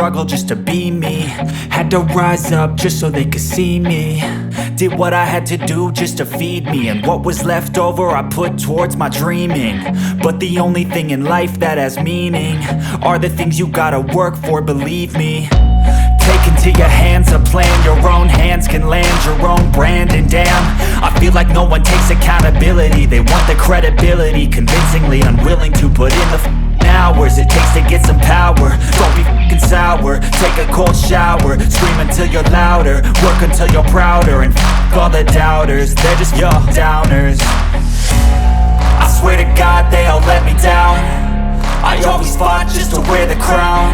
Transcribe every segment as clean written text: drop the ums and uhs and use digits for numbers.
struggle just to be me. Had to rise up just so they could see me. Did what I had to do just to feed me, and what was left over I put towards my dreaming. But the only thing in life that has meaning are the things you gotta work for, believe me. Take into your hands a plan, your own hands can land your own brand. And damn, I feel like no one takes accountability. They want the credibility, convincingly unwilling to put in the hours it takes to get some power. Don't be f***ing sour, take a cold shower. Scream until you're louder, work until you're prouder. And f*** all the doubters, they're just your downers. I swear to God they all let me down. I always fought just to wear the crown.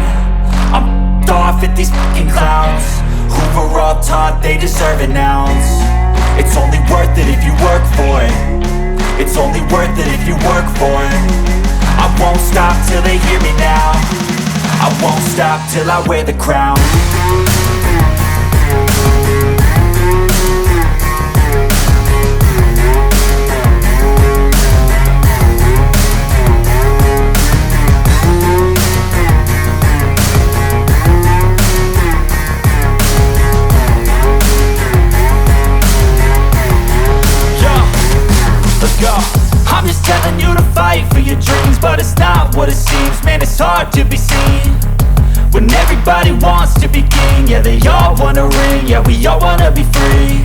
I'm off at these fucking clowns who were all taught they deserve an ounce. It's only worth it if you work for it. It's only worth it if you work for it. I won't stop till they hear me now. I won't stop till I wear the crown. I'm just telling you to fight for your dreams, but it's not what it seems. Man, it's hard to be seen when everybody wants to be king. Yeah, they all wanna ring, yeah, we all wanna be free.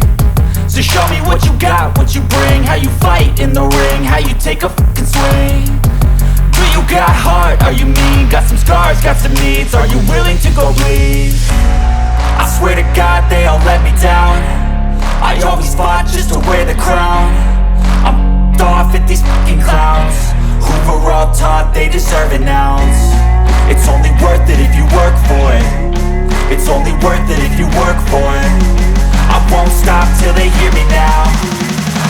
So show me what you got, what you bring, how you fight in the ring, how you take a fucking swing. Do you got heart, are you mean? Got some scars, got some needs, are you willing to go bleed? I swear to God they all let me down. I always fought just to wear the crown. I'm off at these fucking clowns who were all taught they deserve an ounce. It's only worth it if you work for it. It's only worth it if you work for it. I won't stop till they hear me now.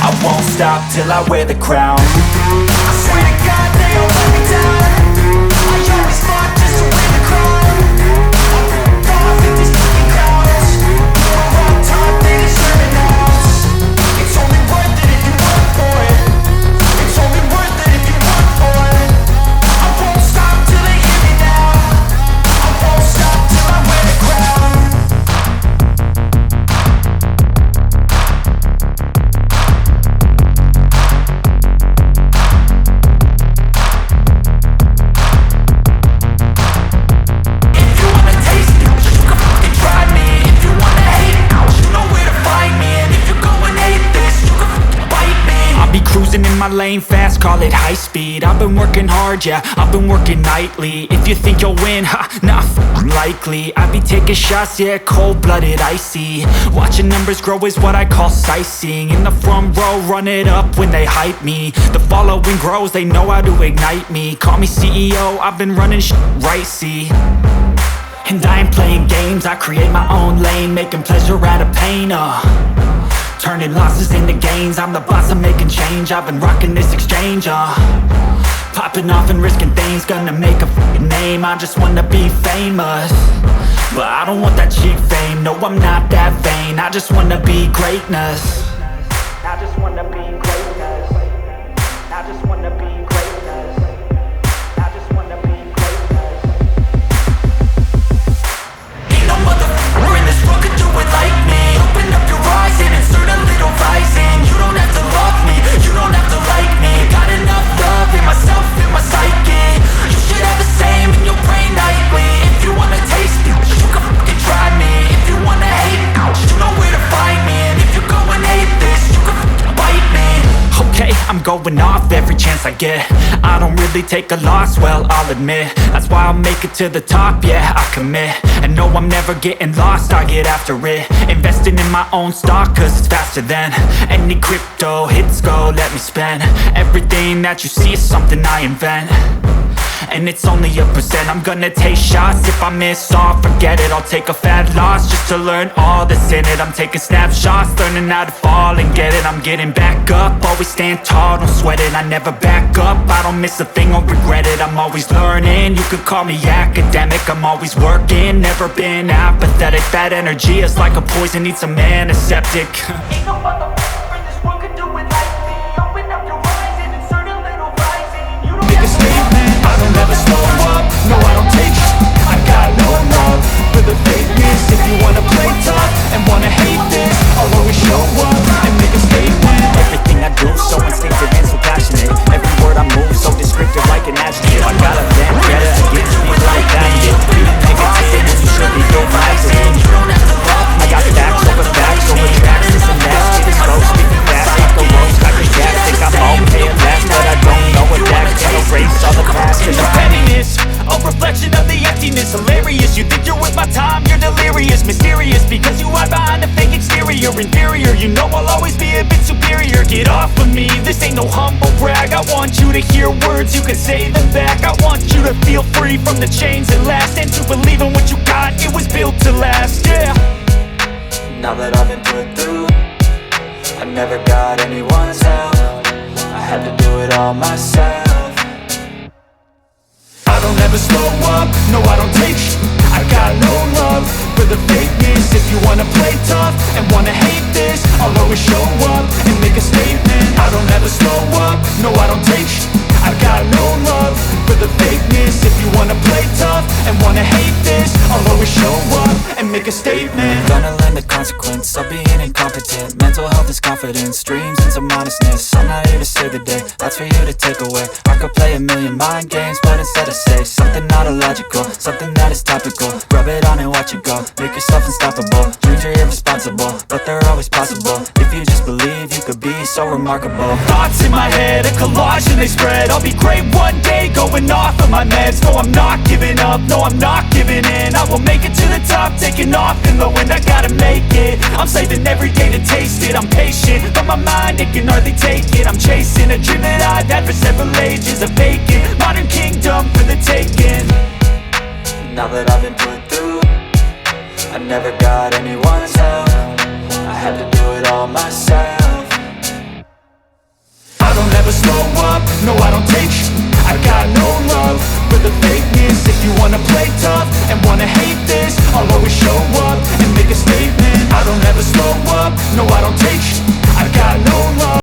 I won't stop till I wear the crown. I swear to God they all let me down. I always fought just to wear the crown. I'm off at these fucking clowns who were all taught they deserve an ounce. It's only worth it if you work for it. It's only worth it if you work for it. I won't stop till they hear me now. I won't stop till I wear the crown. If you wanna taste it, you can fucking try me. If you wanna hate it, you know where to find me. And if you go and hate this, you can fucking bite me. I'll be cruising in my lane fast, call it high speed. I've been working hard, yeah, I've been working nightly. If you think you'll win, ha, nah, likely. I be taking shots, yeah, cold-blooded, icy. Watching numbers grow is what I call sightseeing. In the front row, run it up when they hype me. The following grows, they know how to ignite me. Call me CEO, I've been running shit right, see. And I ain't playing games, I create my own lane, making pleasure out of pain, turning losses into gains. I'm the boss, I'm making change. I've been rocking this exchange, popping off and risking things. Gonna make a fucking name, I just wanna be famous. But I don't want that cheap fame, no I'm not that vain. I just wanna be greatness. I just wanna be greatness. I just wanna be greatness. I just wanna be greatness. Ain't no motherfucker in this world could do it like me. Open up your eyes and insert a little rising. You don't have to love me, you don't have to like me. Got enough love in myself, in my psyche. You should have the same in your brain nightly. If you wanna taste it, you can fucking try me. If you wanna hate it, you know where to find me. And if you go and hate this, you can fucking bite me. Okay, I'm going off every chance I get. I don't really take a loss, well, I'll admit. That's why I'll make it to the top, yeah, I commit. And no, I'm never getting lost, I get after it. Investing in my own stock, cause it's faster than any crypto hits go, let me spend. Everything that you see is something I invent. And it's only a percent. I'm gonna take shots. If I miss all, forget it. I'll take a fat loss just to learn all that's in it. I'm taking snapshots, learning how to fall and get it. I'm getting back up, always stand tall, don't sweat it. I never back up, I don't miss a thing or regret it. I'm always learning, you could call me academic. I'm always working, never been apathetic. That energy is like a poison, needs some antiseptic. Ain't no motherfucker in this world could do it like me. Open up your eyes and insert a little rising. You don't make a statement, I don't ever slow up. No, I don't take shit, I got no love the fakeness. If you wanna play tough and wanna hate this, I'll always show up and make a statement. Everything I do so instinctive and so passionate. Every word I move so descriptive like an adjective. I got a vendetta against people like that. You negative and you should be your accident. I got facts over tracks. This and that, speaking slow, speaking fast like a roach. Got your gas, think I'm okay at last, but I don't know what that can erase all the past. And the pettiness, a reflection of the emptiness. Hilarious, you think you're with my time, you're delirious. Mysterious, because you hide behind a fake exterior. Inferior, you know I'll always be a bit superior. Get off of me, this ain't no humble brag. I want you to hear words, you can say them back. I want you to feel free from the chains that last, and to believe in what you got, it was built to last, yeah. Now that I've been put through, I never got anyone's help. I had to do it all myself. I don't ever slow up, no I don't take I got no love for the fakeness. If you wanna play tough and wanna hate this, I'll always show up and make a statement. I don't ever slow up, no I don't take I got no love for the fakeness. If you wanna play tough and wanna hate this, I'll always show up and make a statement. Gonna learn the consequence of being incompetent. Mental health is confidence, dreams and some honestness. I'm not here to save the day, that's for you to take away. I could play a million mind games, but instead I say something not illogical, something that is topical. Rub it on and watch it go, make yourself unstoppable. Dreams are irresponsible, but they're always possible. If you just believe, you could be so remarkable. Thoughts in my head, a collage and they spread. I'll be great one day, going off of my meds. No, I'm not giving up, no, I'm not giving in. I will make it to the top, taking off in the wind. I gotta make it, I'm saving every day to taste it. I'm patient, but my mind, it can hardly take it. I'm chasing a dream that I've had for several ages. A vacant, modern kingdom for the taking. Now that I've been put through, I never got anyone's help. I had to do it all myself. I don't ever slow up, no I don't take I got no love for the fakeness. If you wanna play tough